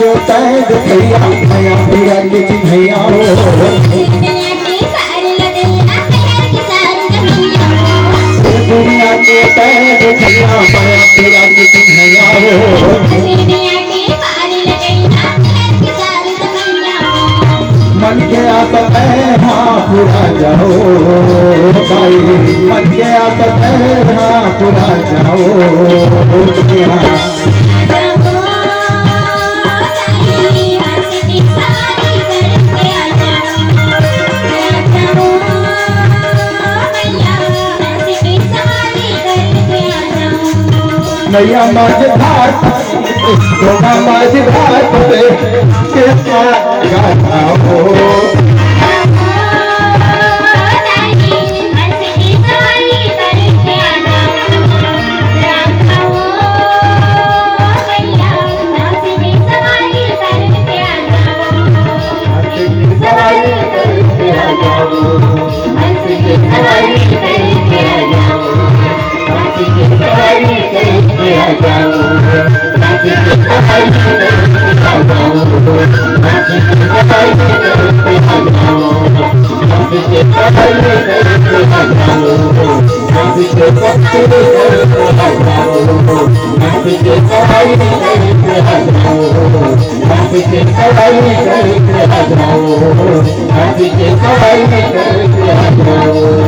के पैर भैया नया पिया के चिन्हैया दुनिया के पैर भैया नया पिया के चिन्हैया मन के आता है हाँ पूरा जाओ भाई मन के आता है हाँ पूरा जाओ नैया माझ घाट सोना माझ घाट पे गाता हो Happy